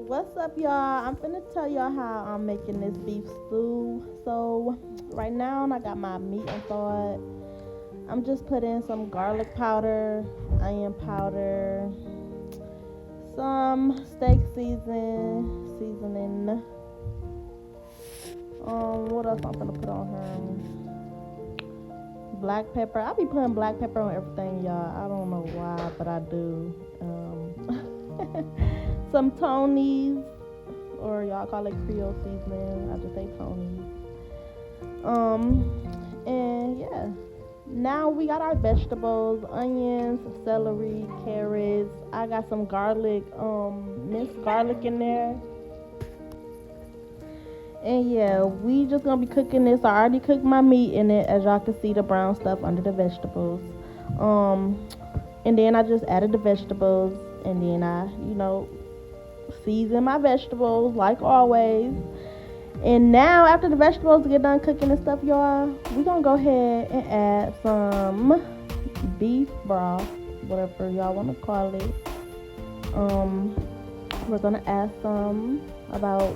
What's up, y'all? I'm finna tell y'all how I'm making this beef stew. So, right now, I got my meat and thawed. I'm just putting some garlic powder, onion powder, some steak seasoning. What else I'm gonna put on here? Black pepper. I be putting black pepper on everything, y'all. I don't know why, but I do. Some Tony's, or y'all call it Creole seasoning. I just say Tony's. And yeah. Now we got our vegetables, onions, celery, carrots. I got some garlic, minced garlic in there. And yeah, we just gonna be cooking this. I already cooked my meat in it, as y'all can see the brown stuff under the vegetables. Um, and then I just added the vegetables, and then I season my vegetables like always. And now, after the vegetables get done cooking and stuff, y'all, we're gonna go ahead and add some beef broth, whatever y'all want to call it. We're gonna add some, about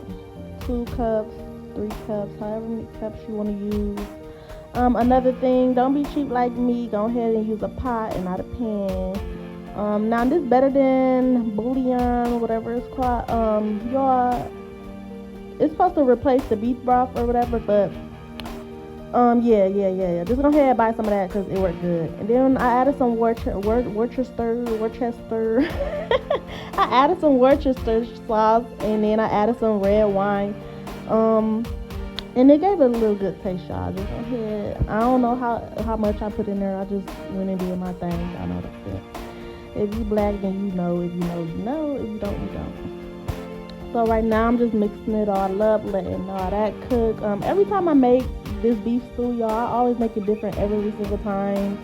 2 cups, 3 cups, however many cups you want to use. Another thing, don't be cheap like me. Go ahead and use a pot and not a pan. Now this better than bouillon, whatever it's called. Y'all, it's supposed to replace the beef broth or whatever, but yeah. Just go ahead and buy some of that because it worked good. And then I added some Worcester. I added some Worcester sauce, and then I added some red wine. And it gave it a little good taste, y'all. Just go ahead. I don't know how much I put in there. I just went and did my thing. I know that's it. If you black, then you know. If you know, you know. If you don't, you don't. So right now I'm just mixing it all up, letting all that cook. Every time I make this beef stew, y'all, I always make it different every single time.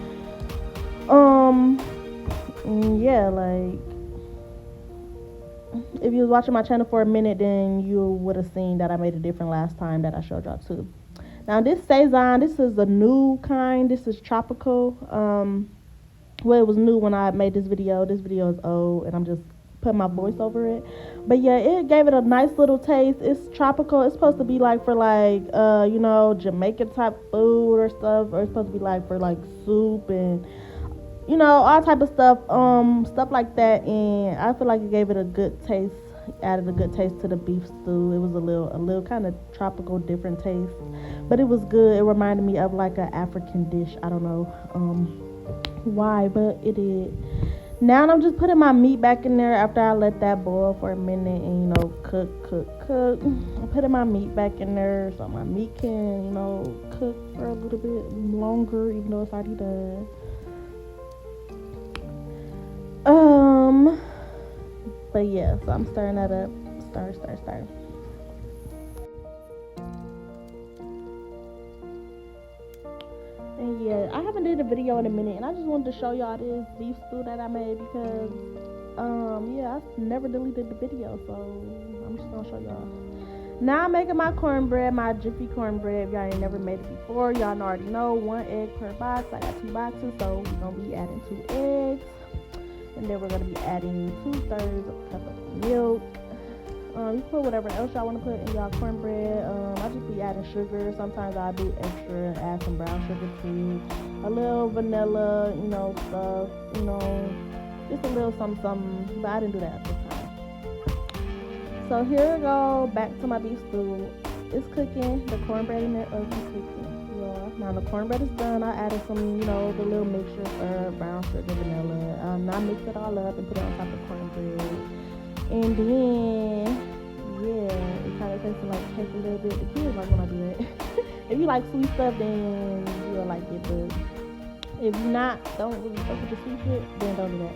Yeah, like, if you was watching my channel for a minute, then you would have seen that I made it different last time that I showed y'all too. Now this Saison, this is a new kind. This is tropical. Well, it was new when I made this video. This video is old, and I'm just putting my voice over it. But yeah, it gave it a nice little taste. It's tropical. It's supposed to be like for Jamaican type food or stuff, or it's supposed to be like for like soup and all type of stuff like that. And I feel like it gave it a good taste, added a good taste to the beef stew. It was a little kind of tropical, different taste, but it was good. It reminded me of like an African dish. I don't know why, but it did. Now I'm just putting my meat back in there after I let that boil for a minute and cook. I'm putting my meat back in there so my meat can cook for a little bit longer, even though it's already done. But yeah, so I'm stirring that up. Stir. And yeah, I haven't did a video in a minute, and I just wanted to show y'all this beef stew that I made because, I never deleted the video, so I'm just gonna show y'all. Now I'm making my cornbread, my Jiffy cornbread. If y'all ain't never made it before, y'all already know 1 egg per box. I got 2 boxes, so we're gonna be adding 2 eggs, and then we're gonna be adding 2/3 of a cup of milk. You put whatever else y'all want to put in y'all cornbread. I just be adding sugar. Sometimes I do extra and add some brown sugar too. A little vanilla, stuff, just a little something. But I didn't do that this time. So here we go. Back to my beef stew. It's cooking. The cornbread in there is cooking. Yeah. Now the cornbread is done. I added some, the little mixture, brown sugar, vanilla. Now I mix it all up and put it on top of the cornbread. And then, it kind of tastes like cake a little bit. The kids like when I do that. If you like sweet stuff, then you'll like it. But if you don't really fuck with the sweet shit, then don't do that.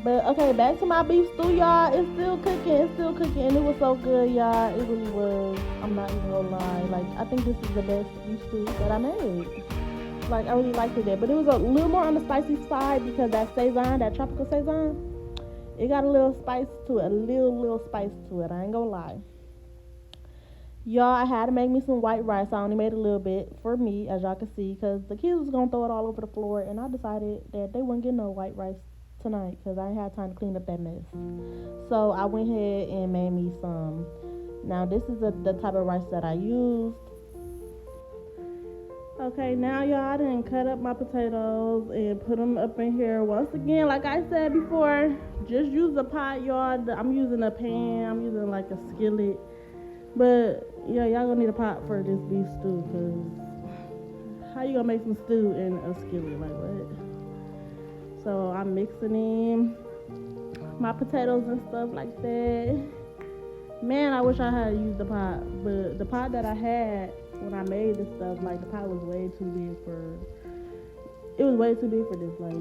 But okay, back to my beef stew, y'all. It's still cooking, and it was so good, y'all. It really was. I'm not even gonna lie. Like, I think this is the best beef stew that I made. Like, I really liked it, but it was a little more on the spicy side because that Saison, that tropical Saison, it got a little spice to it, a little spice to it. I ain't gonna lie. Y'all, I had to make me some white rice. I only made a little bit for me, as y'all can see, because the kids was gonna throw it all over the floor, and I decided that they wouldn't get no white rice tonight because I ain't had time to clean up that mess. So I went ahead and made me some. Now this is the type of rice that I used. Okay, now y'all, I done cut up my potatoes and put them up in here. Once again, like I said before, just use a pot, y'all. I'm using a pan. I'm using like a skillet. But yeah, y'all gonna need a pot for this beef stew, cause how you gonna make some stew in a skillet? Like what? So I'm mixing in my potatoes and stuff like that. Man, I wish I had used the pot, but the pot that I had when I made this stuff, like the pot was way too big for. It was way too big for this, like.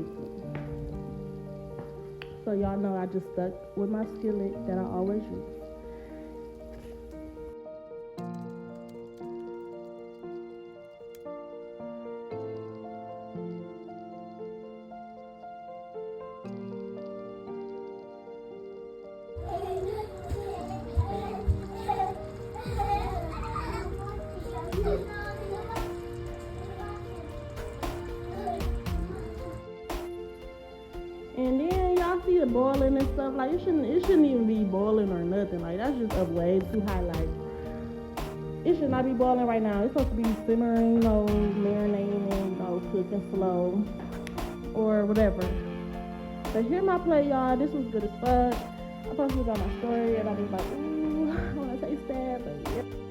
So y'all know I just stuck with my skillet that I always use. And then y'all see it boiling and stuff. Like it shouldn't even be boiling or nothing. Like that's just up way too high. Like it should not be boiling right now. It's supposed to be simmering, marinating, cooking slow or whatever. But here my plate, y'all. This was good as fuck. I posted it on my story. Everybody was like, ooh, I wanna taste that, but yeah.